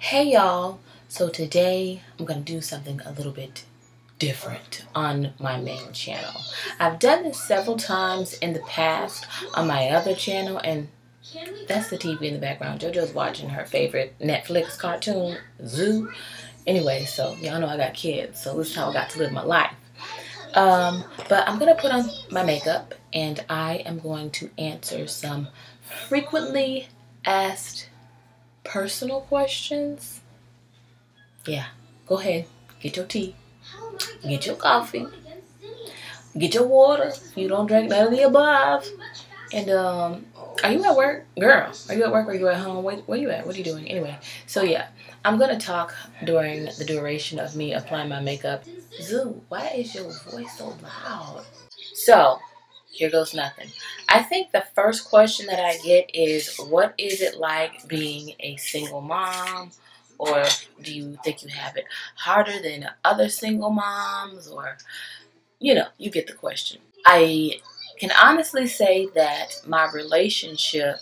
Hey y'all, so today I'm going to do something a little bit different on my main channel. I've done this several times in the past on my other channel, and that's the TV in the background. JoJo's watching her favorite Netflix cartoon, Zoo. Anyway, so y'all know I got kids, so this is how I got to live my life. But I'm going to put on my makeup and I am going to answer some frequently asked personal questions. Yeah, go ahead, get your tea, get your coffee, get your water. You don't drink none of the above. And are you at work, girl? Are you at work or are you at home? Where you at? What are you doing? Anyway, so yeah, I'm gonna talk during the duration of me applying my makeup. Zoo, why is your voice so loud? So here goes nothing. I think the first question that I get is, what is it like being a single mom? Or do you think you have it harder than other single moms? Or, you get the question. I can honestly say that my relationship,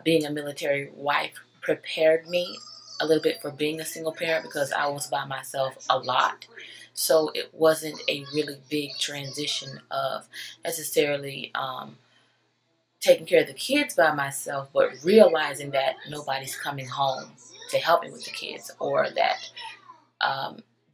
being a military wife, prepared me a little bit for being a single parent because I was by myself a lot. So it wasn't a really big transition of necessarily taking care of the kids by myself, but realizing that nobody's coming home to help me with the kids, or that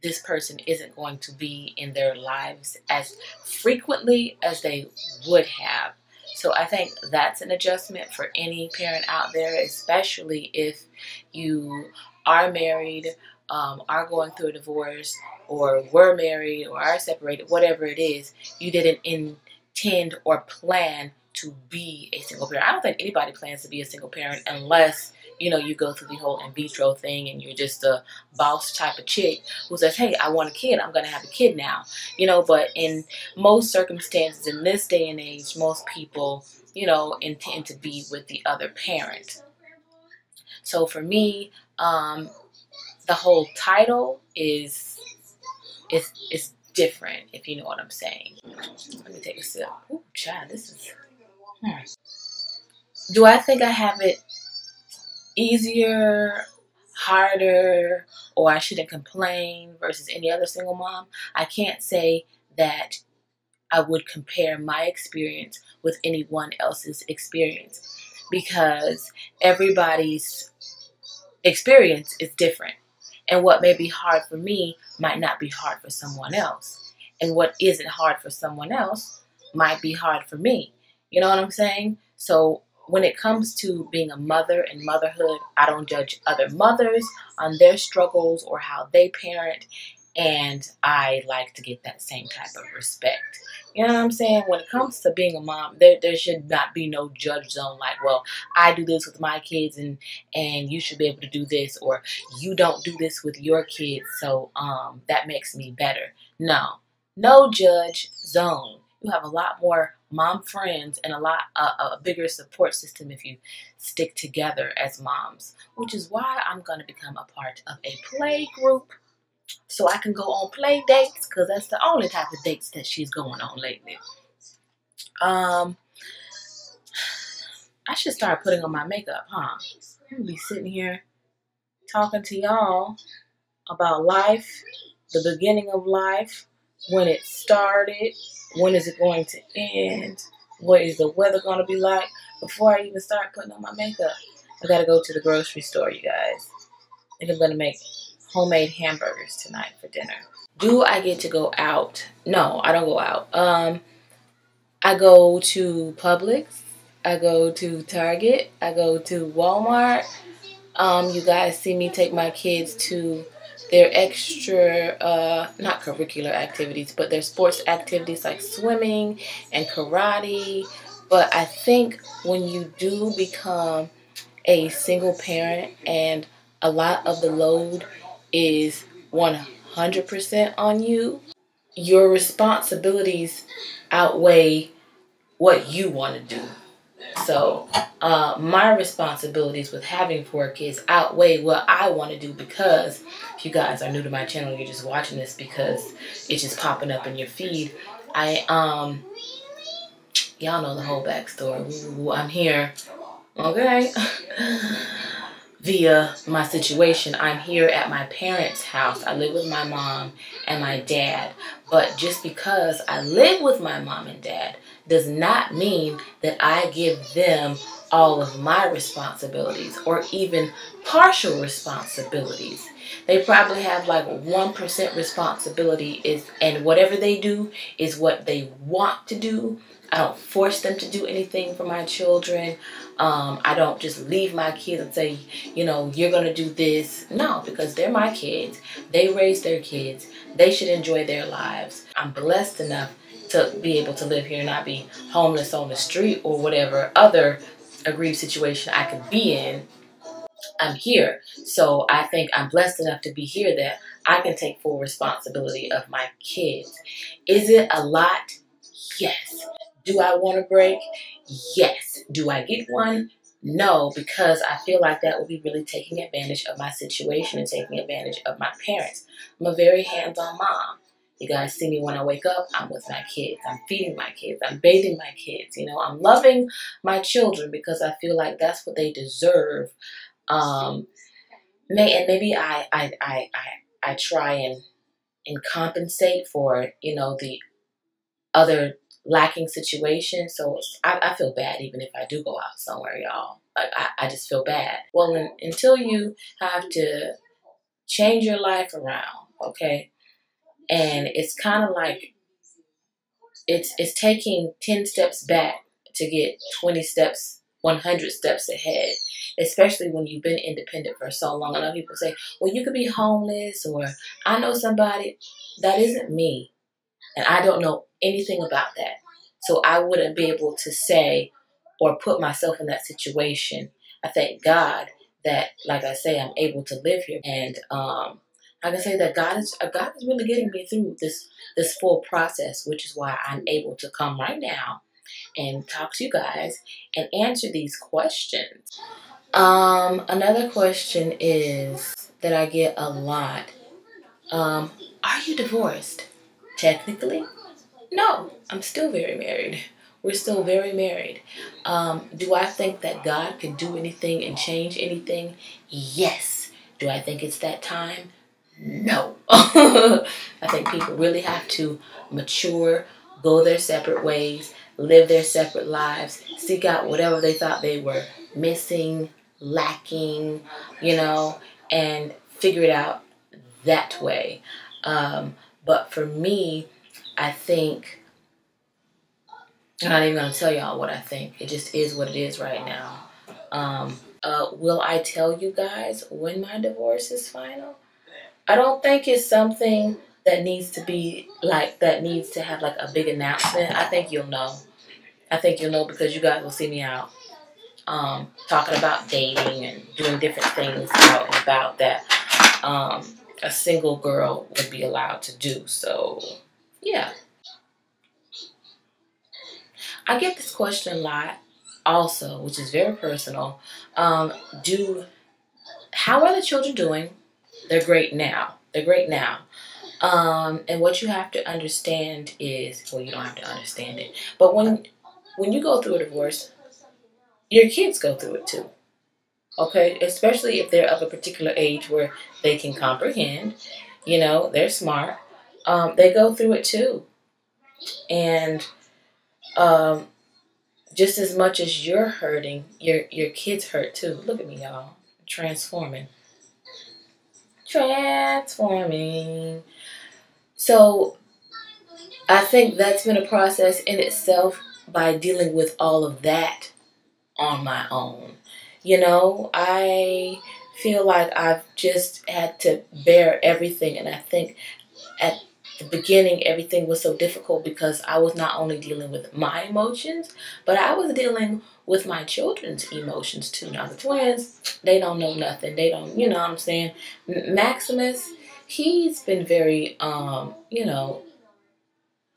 this person isn't going to be in their lives as frequently as they would have. So I think that's an adjustment for any parent out there, especially if you are married, are going through a divorce, or were married, or are separated, whatever it is. You didn't intend or plan to be a single parent. I don't think anybody plans to be a single parent unless, you go through the whole in vitro thing and you're just a boss type of chick who says, hey, I want a kid, I'm going to have a kid now. But in most circumstances in this day and age, most people, intend to be with the other parent. So for me, the whole title is different, if you know what I'm saying. Let me take a sip. Ooh, child, this is... Do I think I have it easier, harder, or I shouldn't complain versus any other single mom? I can't say that I would compare my experience with anyone else's experience, because everybody's experience is different. And what may be hard for me might not be hard for someone else. And what isn't hard for someone else might be hard for me. You know what I'm saying? So when it comes to being a mother and motherhood, I don't judge other mothers on their struggles or how they parent. And I like to get that same type of respect. You know what I'm saying? When it comes to being a mom, there should not be no judge zone like, well, I do this with my kids and you should be able to do this, or you don't do this with your kids, so that makes me better. No judge zone. You have a lot more mom friends and a bigger support system if you stick together as moms, which is why I'm going to become a part of a play group so I can go on play dates, because that's the only type of dates that she's going on lately. I should start putting on my makeup, huh? I'm gonna be sitting here talking to y'all about life, the beginning of life, when it started, when is it going to end, what is the weather going to be like, before I even start putting on my makeup. I gotta go to the grocery store, you guys. I think I'm gonna make homemade hamburgers tonight for dinner. Do I get to go out? No, I don't go out. I go to Publix, I go to Target, I go to Walmart. You guys see me take my kids to their extra, not curricular activities, but their sports activities like swimming and karate. But I think when you do become a single parent and a lot of the load is 100% on you, your responsibilities outweigh what you want to do. So my responsibilities with having 4 kids outweigh what I want to do, because if you guys are new to my channel, you're just watching this because it's just popping up in your feed. Y'all know the whole backstory. Ooh, I'm here. Okay. via my situation. I'm here at my parents' house. I live with my mom and my dad. But just because I live with my mom and dad does not mean that I give them all of my responsibilities or even partial responsibilities. They probably have like 1% responsibility and whatever they do is what they want to do. I don't force them to do anything for my children. I don't just leave my kids and say, you're going to do this. No, because they're my kids. They raise their kids. They should enjoy their lives. I'm blessed enough to be able to live here and not be homeless on the street or whatever other aggrieved situation I could be in. I'm here. So I think I'm blessed enough to be here that I can take full responsibility of my kids. Is it a lot? Yes. Do I want a break? Yes. Do I get one? No, because I feel like that would be really taking advantage of my situation and taking advantage of my parents. I'm a very hands-on mom. You guys see me when I wake up, I'm with my kids. I'm feeding my kids. I'm bathing my kids. I'm loving my children because I feel like that's what they deserve. Maybe I try and compensate for, the other lacking situation. So I feel bad even if I do go out somewhere, y'all. Like I just feel bad. Well, until you have to change your life around, okay? And it's kind of like it's taking 10 steps back to get 20 steps, 100 steps ahead, especially when you've been independent for so long. I know people say, well, you could be homeless, or I know somebody. That isn't me. And I don't know anything about that. So I wouldn't be able to say or put myself in that situation. I thank God that, like I say, I'm able to live here. And I can say that God is really getting me through this full process, which is why I'm able to come right now and talk to you guys and answer these questions. Another question is that I get a lot. Are you divorced? Technically, no, I'm still very married. We're still very married. Do I think that God can do anything and change anything? Yes. Do I think it's that time? No. I think people really have to mature, go their separate ways, live their separate lives, seek out whatever they thought they were missing, lacking, and figure it out that way. But for me, I think, I'm not even going to tell y'all what I think. It just is what it is right now. Will I tell you guys when my divorce is final? I don't think it's something that needs to have like a big announcement. I think you'll know. I think you'll know because you guys will see me out talking about dating and doing different things out and about that a single girl would be allowed to do. So, yeah. I get this question a lot also, which is very personal. How are the children doing? They're great now. They're great now. And what you have to understand is, well, you don't have to understand it, but when you go through a divorce, your kids go through it too. Okay? Especially if they're of a particular age where they can comprehend, they're smart. They go through it too. And just as much as you're hurting, your kids hurt too. Look at me, y'all. Transforming. So I think that's been a process in itself by dealing with all of that on my own. I feel like I've just had to bear everything, and I think at the beginning everything was so difficult because I was not only dealing with my emotions, but I was dealing with my children's emotions too. Now the twins, they don't know nothing. They don't, you know what I'm saying? Maximus, he's been very,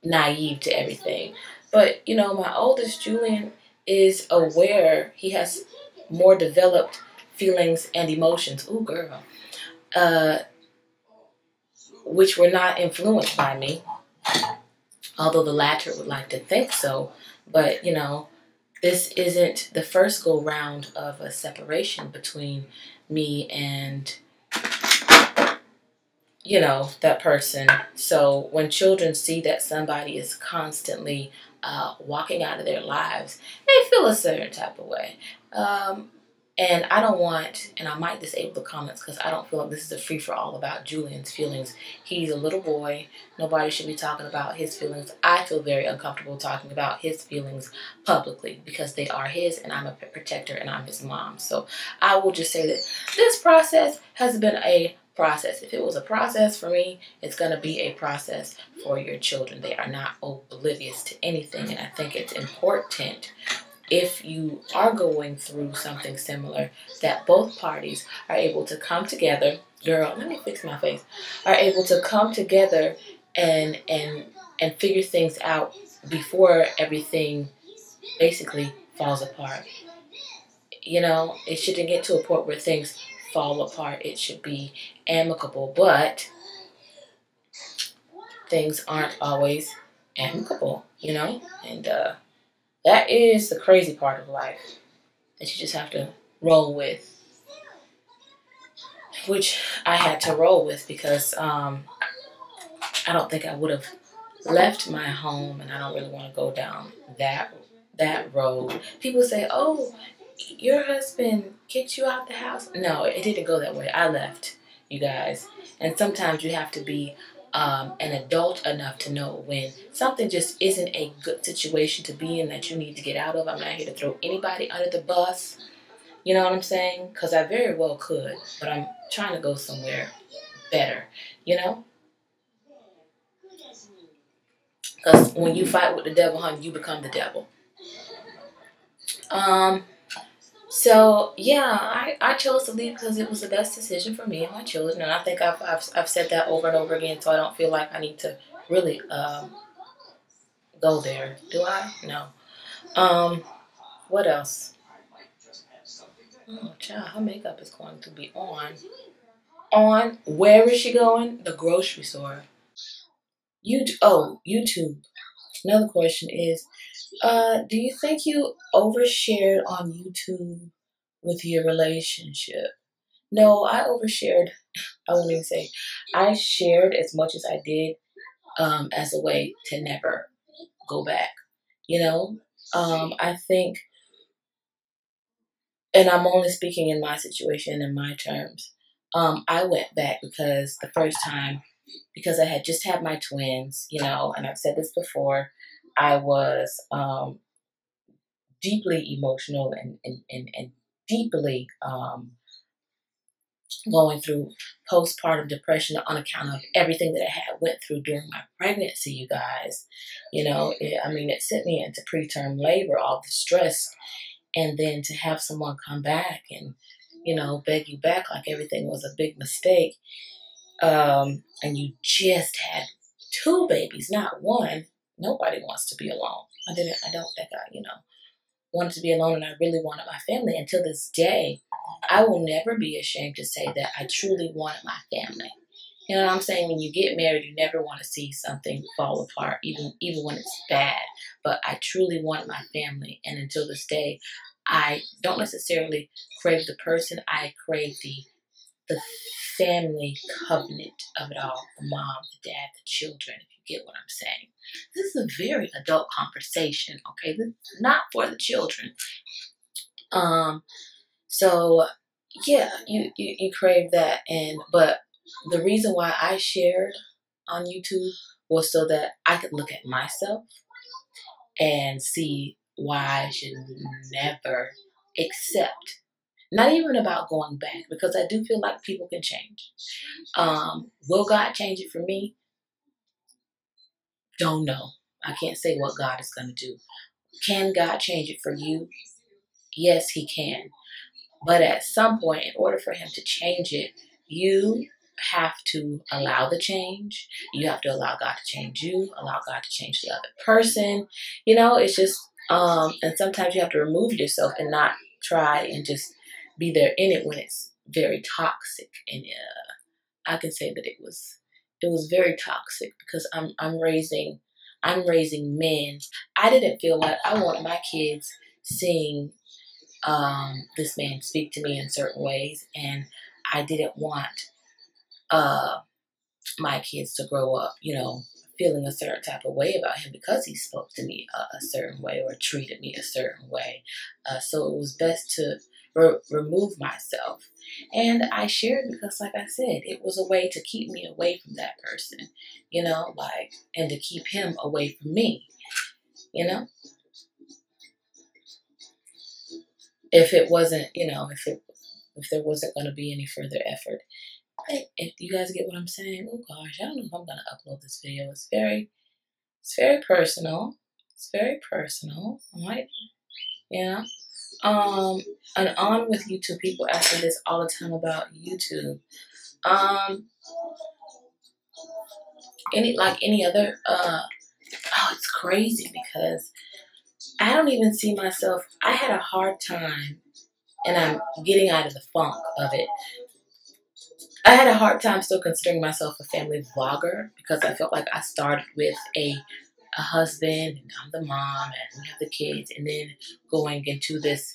naive to everything. But, my oldest Julian is aware. He has more developed feelings and emotions. Ooh, girl. Which were not influenced by me, although the latter would like to think so. But, this isn't the first go round of a separation between me and, you know, that person. So when children see that somebody is constantly walking out of their lives, they feel a certain type of way. Um, and I don't want, and I might disable the comments because I don't feel like this is a free for all about Julian's feelings. He's a little boy. Nobody should be talking about his feelings. I feel very uncomfortable talking about his feelings publicly because they are his, and I'm a protector and I'm his mom. So I will just say that this process has been a process. If it was a process for me, it's going to be a process for your children. They are not oblivious to anything, and I think it's important, if you are going through something similar, that both parties are able to come together. Girl, let me fix my face. Are able to come together and figure things out before everything basically falls apart. You know, it shouldn't get to a point where things fall apart. It should be amicable, but things aren't always amicable, you know? And that is the crazy part of life that you just have to roll with, which I had to roll with because I don't think I would have left my home, and I don't really want to go down that road. People say, "Oh, your husband kicked you out the house." No, it didn't go that way. I left, you guys. And sometimes you have to be an adult enough to know when something just isn't a good situation to be in that you need to get out of. I'm not here to throw anybody under the bus. You know what I'm saying? Because I very well could, but I'm trying to go somewhere better, you know? Because when you fight with the devil, honey, you become the devil. Um, So yeah, I chose to leave because it was the best decision for me and my children, and I think I've said that over and over again, so I don't feel like I need to really go there. Do I? No. Um, what else? Oh, child, her makeup is going to be on. On where is she going? The grocery store. YouTube. Another question is, do you think you overshared on YouTube with your relationship? No, I overshared. I won't even say. I shared as much as I did as a way to never go back. You know, I think, and I'm only speaking in my situation in my terms. I went back because the first time, because I had just had my twins, you know, and I've said this before, I was deeply emotional and deeply going through postpartum depression on account of everything that I had went through during my pregnancy, you guys. You know, it sent me into preterm labor, all the stress, and then to have someone come back and, you know, beg you back like everything was a big mistake, and you just had two babies, not one. Nobody wants to be alone. I don't think I, you know, wanted to be alone, and I really wanted my family. Until this day, I will never be ashamed to say that I truly wanted my family. You know what I'm saying? When you get married, you never want to see something fall apart, even when it's bad. But I truly want my family, and until this day, I don't necessarily crave the person. I crave the family covenant of it all: the mom, the dad, the children. If you get what I'm saying, this is a very adult conversation. Okay, this is not for the children. Um, so yeah, you crave that, but the reason why I shared on YouTube was so that I could look at myself and see why I should never accept. Not even about going back, because I do feel like people can change. Will God change it for me? Don't know. I can't say what God is going to do. Can God change it for you? Yes, He can. But at some point, in order for Him to change it, you have to allow the change. You have to allow God to change you, allow God to change the other person. You know, it's just, and sometimes you have to remove yourself and not try and just be there in it when it's very toxic. And I can say that it was very toxic because I'm raising men. I didn't feel like I wanted my kids seeing this man speak to me in certain ways, and I didn't want uh, my kids to grow up, feeling a certain type of way about him because he spoke to me a certain way or treated me a certain way. So it was best to remove myself. And I shared because, like I said, it was a way to keep me away from that person, and to keep him away from me, you know? If it wasn't, if there wasn't going to be any further effort. If you guys get what I'm saying, oh gosh, I don't know if I'm going to upload this video. It's very personal. It's very personal, right? Yeah. And on with YouTube, people ask me this all the time about YouTube. Um, any other, it's crazy because I don't even see myself. I had a hard time, and I'm getting out of the funk of it. I had a hard time still considering myself a family vlogger because I felt like I started with a husband, and I'm the mom, and we have the kids, and then going into this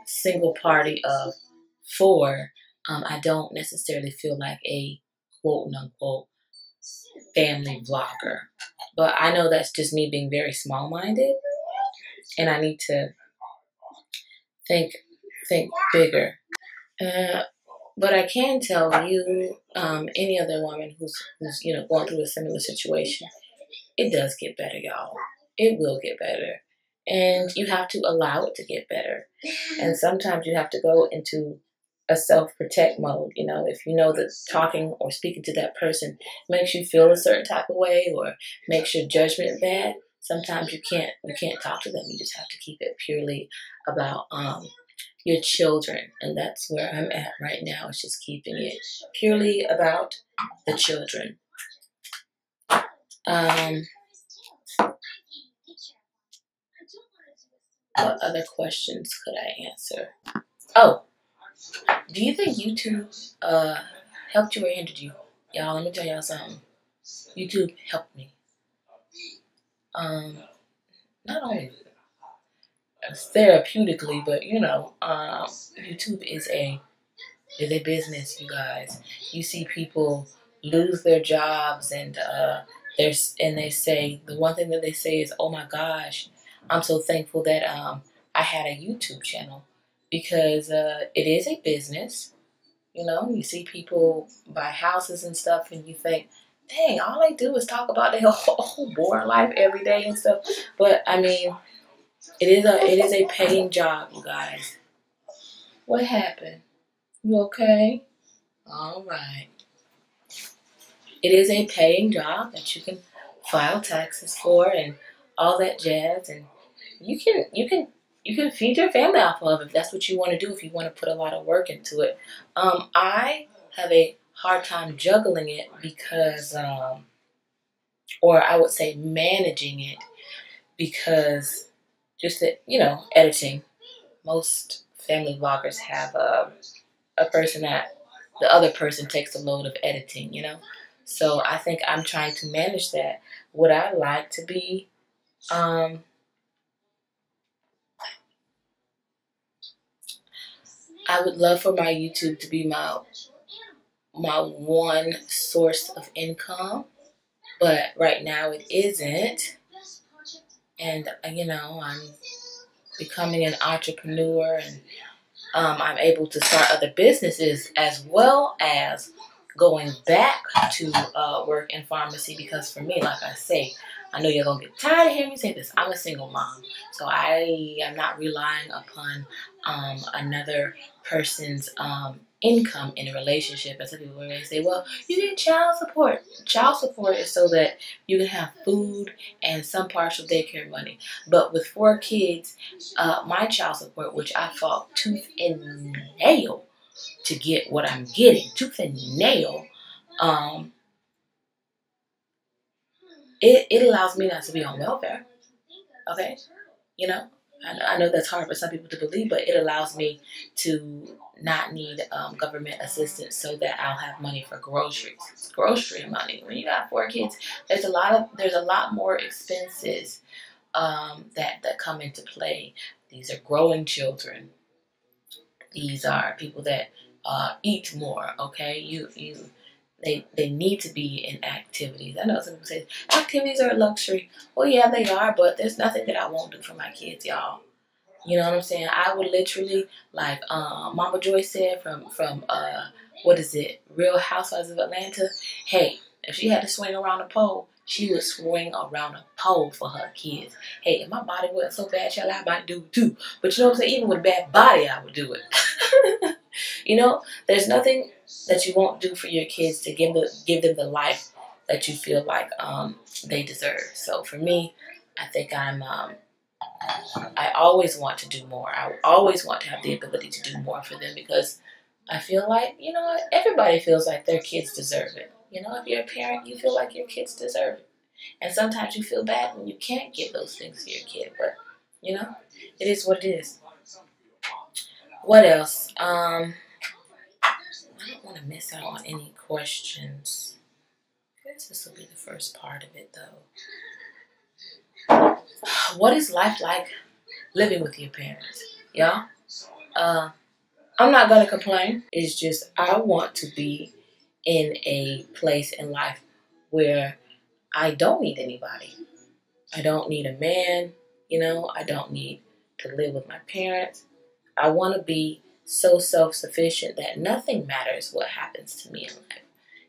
single party of 4. I don't necessarily feel like a quote unquote family vlogger, but I know that's just me being very small minded, and I need to think bigger. But I can tell you, any other woman who's going through a similar situation, it does get better, y'all. It will get better. And you have to allow it to get better. And sometimes you have to go into a self-protect mode. If you know that talking or speaking to that person makes you feel a certain type of way or makes your judgment bad, sometimes you can't talk to them. You just have to keep it purely about your children. And that's where I'm at right now. It's just keeping it purely about the children. What other questions could I answer? Oh, do you think YouTube helped you or hindered you? Y'all, let me tell y'all something. YouTube helped me. Not only therapeutically, but YouTube is a business, you guys. You see people lose their jobs, and they say the one thing that they say is, "Oh my gosh, I'm so thankful that I had a YouTube channel," because it is a business. You see people buy houses and stuff, and you think, "Dang, all they do is talk about their whole boring life every day and stuff." But I mean, it is a paying job, you guys. What happened? You okay? All right. It is a paying job that you can file taxes for and all that jazz, and you can feed your family off of if that's what you want to do. If you want to put a lot of work into it, I have a hard time juggling it because, or I would say managing it because just that editing. Most family vloggers have a person that the other person takes the load of editing, So I think I'm trying to manage that. Would I like to be, I would love for my YouTube to be my one source of income, but right now it isn't. And, I'm becoming an entrepreneur, and I'm able to start other businesses as well as going back to work in pharmacy, because for me, like I say, I know you're going to get tired of hearing me say this. I'm a single mom, so I am not relying upon another person's income in a relationship. And some people may say, well, you get child support. Child support is so that you can have food and some partial daycare money. But with 4 kids, my child support, which I fought tooth and nail to get what I'm getting, tooth and nail, it allows me not to be on welfare. Okay? I know that's hard for some people to believe, but it allows me to not need government assistance so that I'll have money for groceries. Grocery money. When you got 4 kids, there's a lot more expenses that come into play. These are growing children. These are people that eat more. Okay, they need to be in activities. I know some people say activities are a luxury. Well, yeah, they are, but there's nothing that I won't do for my kids, y'all. You know what I'm saying? I would literally, like Mama Joy said from what is it, Real Housewives of Atlanta. Hey, if she had to swing around a pole, she would swing around a pole for her kids. Hey, if my body wasn't so bad, y'all, I might do it too. But you know what I'm saying? Even with a bad body, I would do it. You know, there's nothing that you won't do for your kids to give them the life that you feel like they deserve. So for me, I think I always want to do more. I always want to have the ability to do more for them because I feel like, you know, everybody feels like their kids deserve it. You know, if you're a parent, you feel like your kids deserve it. And sometimes you feel bad when you can't give those things to your kid. But, you know, it is what it is. What else? I don't want to miss out on any questions. I guess this will be the first part of it, though. What is life like living with your parents? Y'all? I'm not going to complain. It's just I want to be in a place in life where I don't need anybody. I don't need a man, you know. I don't need to live with my parents. I want to be so self-sufficient that nothing matters what happens to me in life.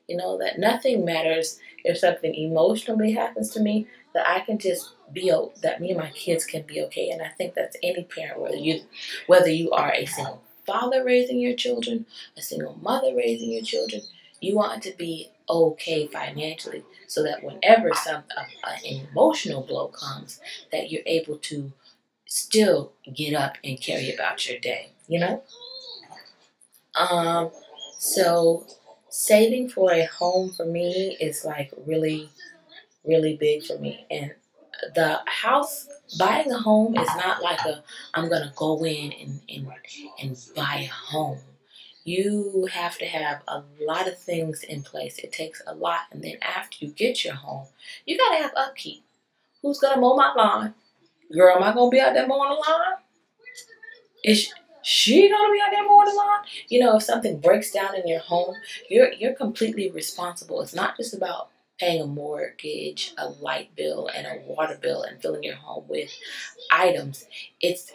You know, that nothing matters if something emotionally happens to me, that I can just be, that me and my kids can be okay. And I think that's any parent, whether you are a single father raising your children, a single mother raising your children, you want to be okay financially so that whenever an emotional blow comes, that you're able to still get up and carry about your day, you know? So saving for a home for me is like really, really big for me. And buying a home is not like I'm going to go in and buy a home. You have to have a lot of things in place. It takes a lot. And then after you get your home, you got to have upkeep. Who's going to mow my lawn? Girl, am I going to be out there mowing the lawn? Is she going to be out there mowing the lawn? You know, if something breaks down in your home, you're completely responsible. It's not just about paying a mortgage, a light bill, and a water bill and filling your home with items. It's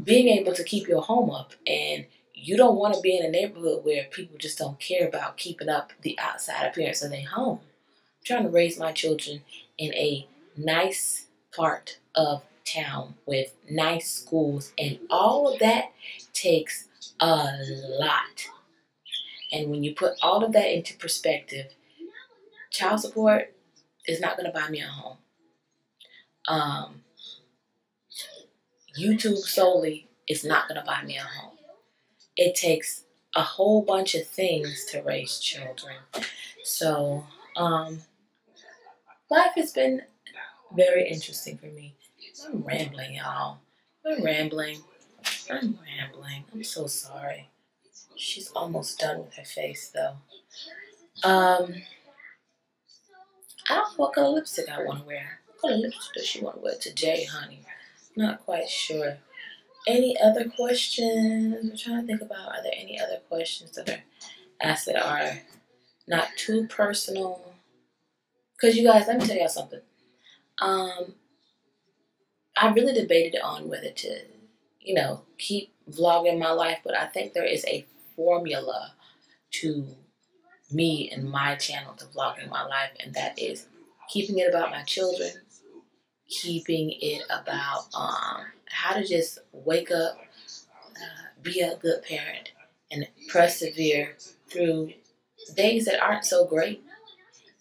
being able to keep your home up. And you don't want to be in a neighborhood where people just don't care about keeping up the outside appearance of their home. I'm trying to raise my children in a nice part of town with nice schools, and all of that takes a lot. And when you put all of that into perspective, child support is not going to buy me a home. YouTube solely is not going to buy me a home. It takes a whole bunch of things to raise children. So, life has been very interesting for me. I'm rambling, y'all. I'm rambling. I'm so sorry. She's almost done with her face, though. I don't know what color lipstick I want to wear. What color lipstick does she want to wear today, honey? Not quite sure. Any other questions? I'm trying to think about, are there any other questions that are asked that are not too personal? Because you guys, let me tell y'all something. I really debated on whether to, you know, keep vlogging my life, but I think there is a formula to me and my channel to vlogging my life, and that is keeping it about my children, keeping it about how to just wake up, be a good parent, and persevere through days that aren't so great.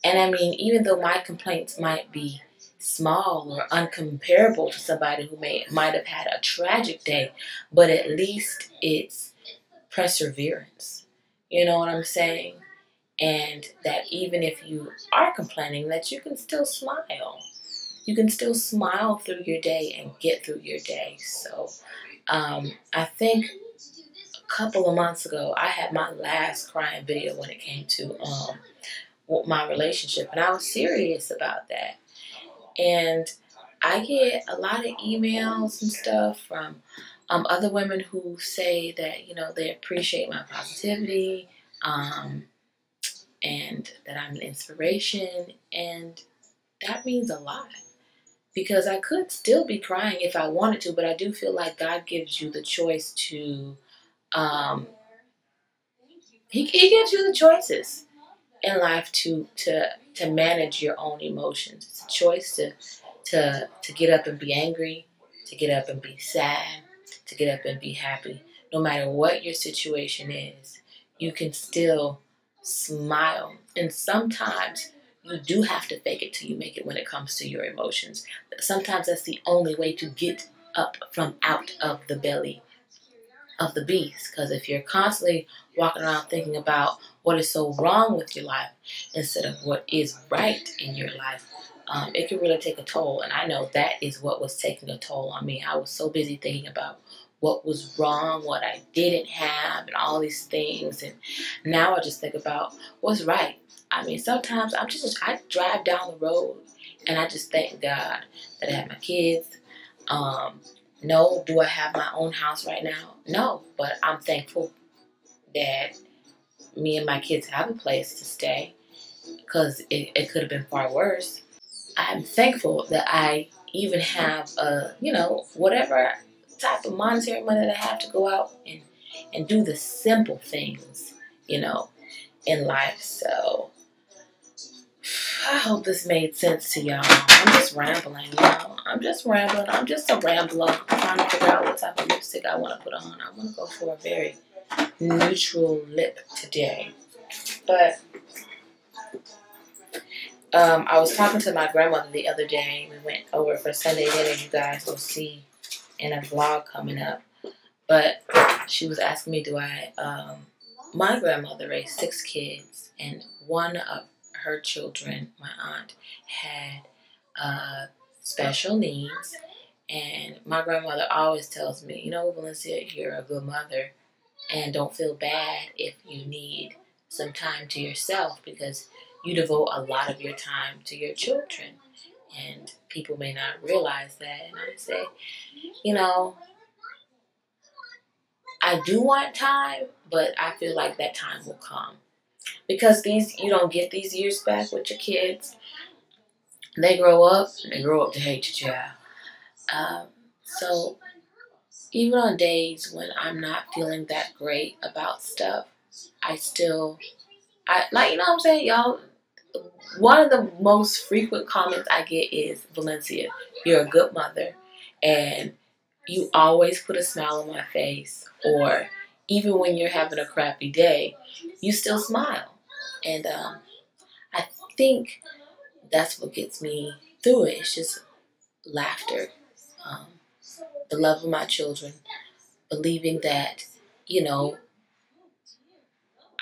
And I mean, even though my complaints might be small or uncomparable to somebody who might have had a tragic day, but at least it's perseverance. You know what I'm saying? And that even if you are complaining, that you can still smile. You can still smile through your day and get through your day. So I think a couple of months ago, I had my last crying video when it came to my relationship. And I was serious about that. And I get a lot of emails and stuff from other women who say that, you know, they appreciate my positivity, um, and that I'm an inspiration, and that means a lot. Because I could still be crying if I wanted to, but I do feel like God gives you the choice to, um, he gives you the choices in life to manage your own emotions. It's a choice to get up and be angry, to get up and be sad, to get up and be happy. No matter what your situation is, you can still smile. And sometimes you do have to fake it till you make it when it comes to your emotions. Sometimes that's the only way to get up from out of the belly of the beast. Because if you're constantly walking around thinking about what is so wrong with your life instead of what is right in your life, it can really take a toll. And I know that is what was taking a toll on me. I was so busy thinking about what was wrong, what I didn't have, and all these things. And now I just think about what's right. I mean, sometimes I drive down the road and I just thank God that I have my kids. No, do I have my own house right now? No, but I'm thankful that me and my kids have a place to stay because it could have been far worse. I'm thankful that I even have whatever type of monetary money that I have to go out and do the simple things, you know, in life. So I hope this made sense to y'all. I'm just rambling, y'all. I'm just rambling. I'm just a rambler. I'm trying to figure out what type of lipstick I want to put on. I want to go for a very neutral lip today. But I was talking to my grandmother the other day. We went over for Sunday dinner. You guys will see in a vlog coming up. But she was asking me, my grandmother raised 6 kids, and one of her children, my aunt, had special needs. And my grandmother always tells me, you know, Valencia, you're a good mother, and don't feel bad if you need some time to yourself because you devote a lot of your time to your children. And people may not realize that. And I say, you know, I do want time, but I feel like that time will come. Because you don't get these years back with your kids. They grow up to hate your child. So even on days when I'm not feeling that great about stuff, you know what I'm saying, y'all? One of the most frequent comments I get is, Valencia, you're a good mother, and you always put a smile on my face, or even when you're having a crappy day, you still smile. And I think that's what gets me through it. It's just laughter, um, the love of my children, believing that, you know,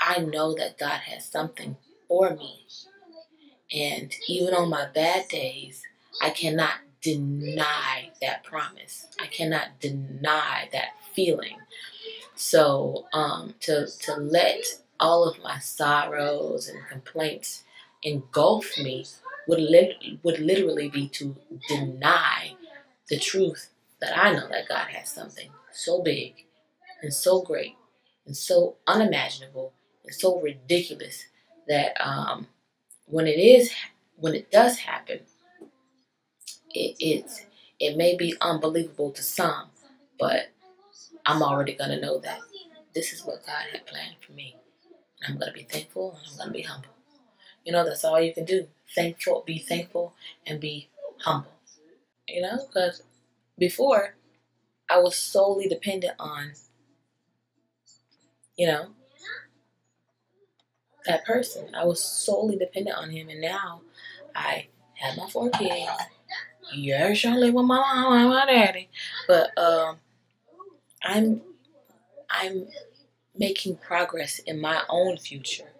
I know that God has something for me. And even on my bad days, I cannot deny that promise. I cannot deny that feeling. So to let all of my sorrows and complaints engulf me would literally be to deny the truth that I know that God has something so big and so great and so unimaginable and so ridiculous that when it does happen, it may be unbelievable to some, but I'm already gonna know that this is what God had planned for me. And I'm gonna be thankful and I'm gonna be humble. You know, that's all you can do. Be thankful and be humble. You know, because before I was solely dependent on, you know, that person. I was solely dependent on him, and now I have my 4 kids. Yeah, sure live with my mom and my daddy, but I'm making progress in my own future,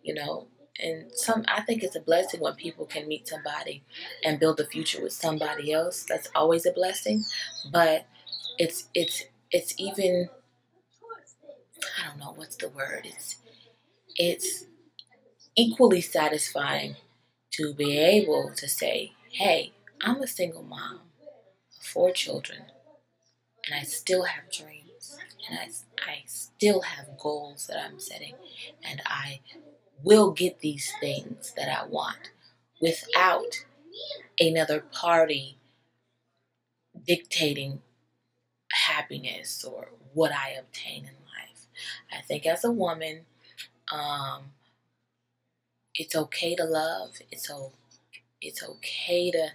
you know. And I think it's a blessing when people can meet somebody and build a future with somebody else. That's always a blessing, but it's even, I don't know what's the word. It's equally satisfying to be able to say, "Hey, I'm a single mom. 4 children, and I still have dreams, and I still have goals that I'm setting, and I will get these things that I want without another party dictating happiness or what I obtain in life. I think as a woman, it's okay to love. It's okay to,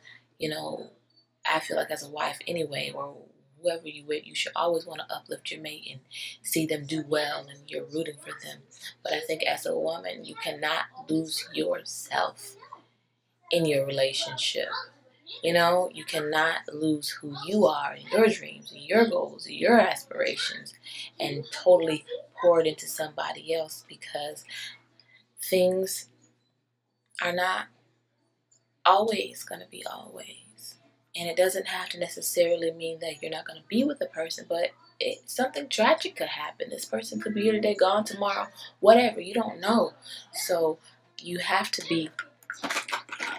I feel like as a wife anyway, or whoever you with, you should always want to uplift your mate and see them do well, and you're rooting for them. But I think as a woman, you cannot lose yourself in your relationship. You cannot lose who you are and your dreams and your goals and your aspirations and totally pour it into somebody else, because things are not always going to be always. And it doesn't have to necessarily mean that you're not going to be with the person, but something tragic could happen. This person could be here today, gone tomorrow, whatever. You don't know. So you have to be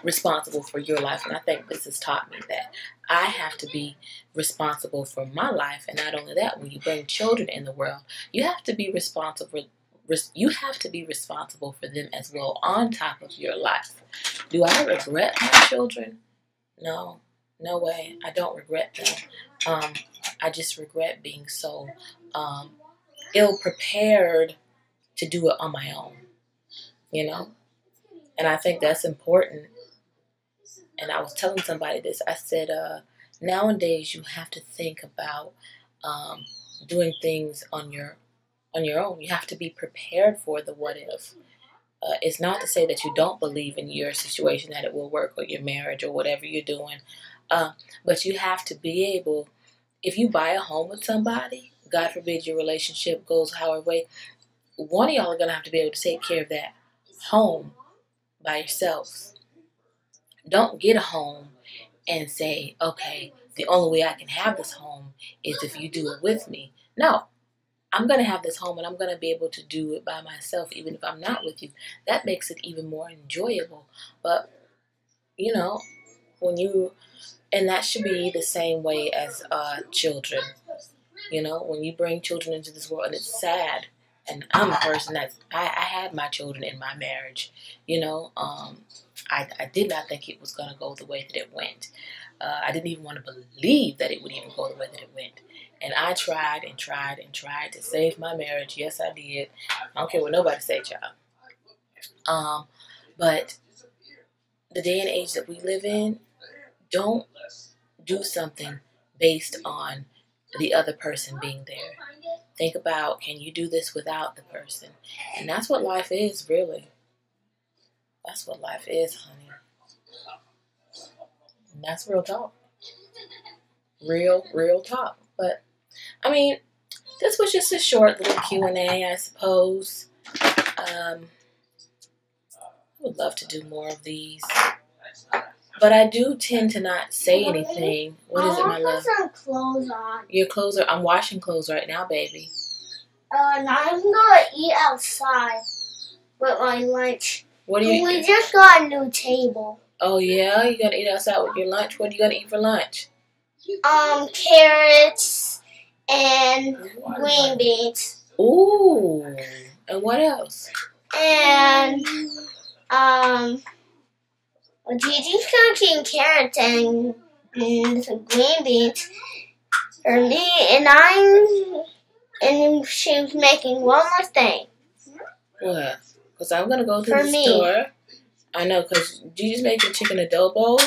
responsible for your life. And I think this has taught me that I have to be responsible for my life. And not only that, when you bring children in the world, you have to be responsible. You have to be responsible for them as well, on top of your life. Do I regret my children? No way. I don't regret them. I just regret being so ill-prepared to do it on my own, And I think that's important. And I was telling somebody this. I said, nowadays you have to think about doing things on your own. You have to be prepared for the what if. It's not to say that you don't believe in your situation, that it will work, or your marriage, or whatever you're doing. But you have to be able, if you buy a home with somebody, God forbid your relationship goes however way, one of y'all are going to have to be able to take care of that home by yourselves. Don't get a home and say, okay, the only way I can have this home is if you do it with me. No. I'm going to have this home and I'm going to be able to do it by myself, even if I'm not with you. That makes it even more enjoyable. But, and that should be the same way as children. When you bring children into this world, and it's sad. And I'm a person I had my children in my marriage. I did not think it was going to go the way that it went. I didn't even want to believe that it would even go the way that it went. And I tried and tried and tried to save my marriage. Yes, I did. I don't care what nobody say, child. But the day and age that we live in, don't do something based on the other person being there. Think about, can you do this without the person? And that's what life is, really. That's what life is, honey. And that's real talk. Real talk. But this was just a short little Q&A, I suppose. I would love to do more of these. But I do tend to not say anything. What is it, my love? I want to put some clothes on. Your clothes are... I'm washing clothes right now, baby. And I'm going to eat outside with my lunch. What do you... We just got a new table. Oh, yeah? You're going to eat outside with your lunch? What are you going to eat for lunch? Carrots and green beans. Ooh. And what else? And, Gigi's cooking carrots and some green beans for me, and she was making one more thing. What? Because I'm going to go to the store. I know, because Gigi's making chicken adobo,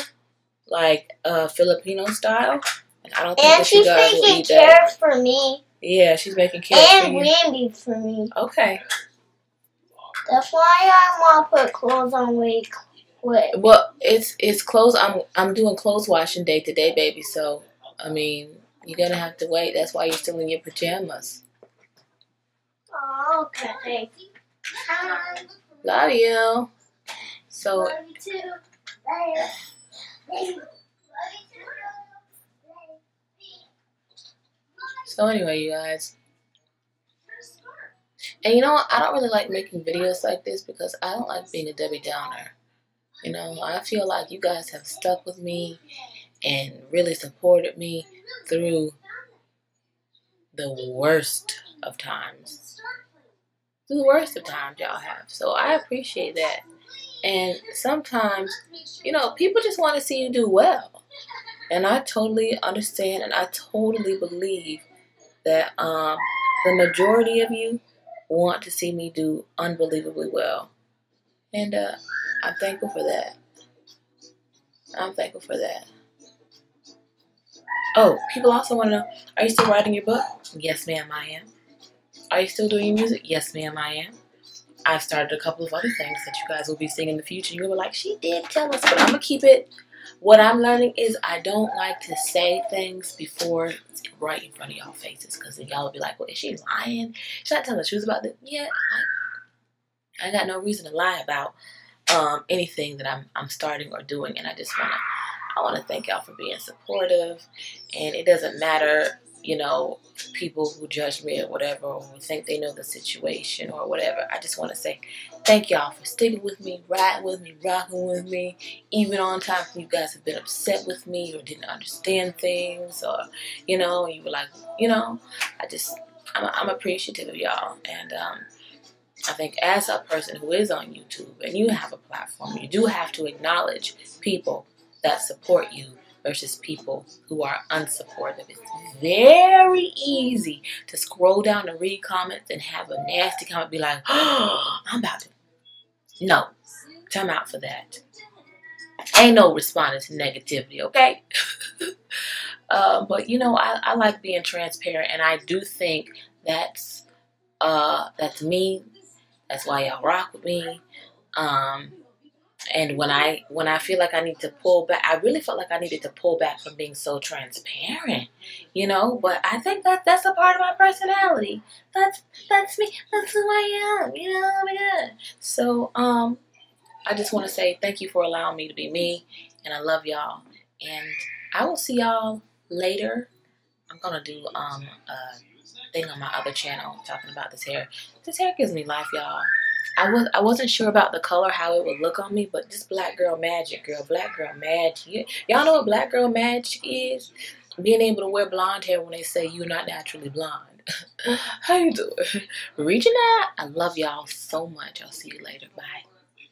like Filipino style. And I don't think that you guys will eat that. And she's making carrots for me. Yeah, she's making carrots for you. And green beans for me. Okay. That's why I want to put clothes on really quick. Well, it's clothes. I'm doing clothes washing day today, baby. So, you're going to have to wait. That's why you're still in your pajamas. Oh, okay. Love you. So, love you too. So anyway, you guys. And I don't really like making videos like this because I don't like being a Debbie Downer. I feel like you guys have stuck with me and really supported me through the worst of times. Through the worst of times y'all have. So I appreciate that. And sometimes, you know, people just want to see you do well. And I totally understand and I totally believe that the majority of you want to see me do unbelievably well. And I'm thankful for that. I'm thankful for that. Oh, people also want to know, are you still writing your book? Yes, ma'am, I am. Are you still doing music? Yes, ma'am, I am. I've started a couple of other things that you guys will be seeing in the future. You'll be like, she did tell us, but I'm going to keep it. What I'm learning is I don't like to say things before it's right in front of y'all faces, because then y'all will be like, well, is she lying? She's not telling the truth about this. Yeah, I got no reason to lie about anything that I'm starting or doing, and I want to thank y'all for being supportive. And it doesn't matter, you know, people who judge me or whatever, or who think they know the situation or whatever. I just want to say thank y'all for sticking with me, riding with me, rocking with me, even on times when you guys have been upset with me or didn't understand things, or, you know, you were like, you know, I'm appreciative of y'all. And I think as a person who is on YouTube and you have a platform, you do have to acknowledge people that support you versus people who are unsupportive. It's very easy to scroll down and read comments and have a nasty comment be like, oh, I'm about to. No, time out for that. Ain't no responding to negativity, okay? But, you know, I like being transparent, and I do think that's me. That's why y'all rock with me. And when I feel like I need to pull back, I really felt like I needed to pull back from being so transparent, you know. But I think that's a part of my personality. That's me. That's who I am, you know. Oh my God. So I just want to say thank you for allowing me to be me, and I love y'all. And I will see y'all later. I'm gonna do a thing on my other channel talking about this hair. This hair gives me life, y'all. I wasn't sure about the color, how it would look on me, but this black girl magic, girl. Black girl magic. Y'all know what black girl magic is? Being able to wear blonde hair when they say you're not naturally blonde. How you doing? Reaching out. I love y'all so much. I'll see you later. Bye.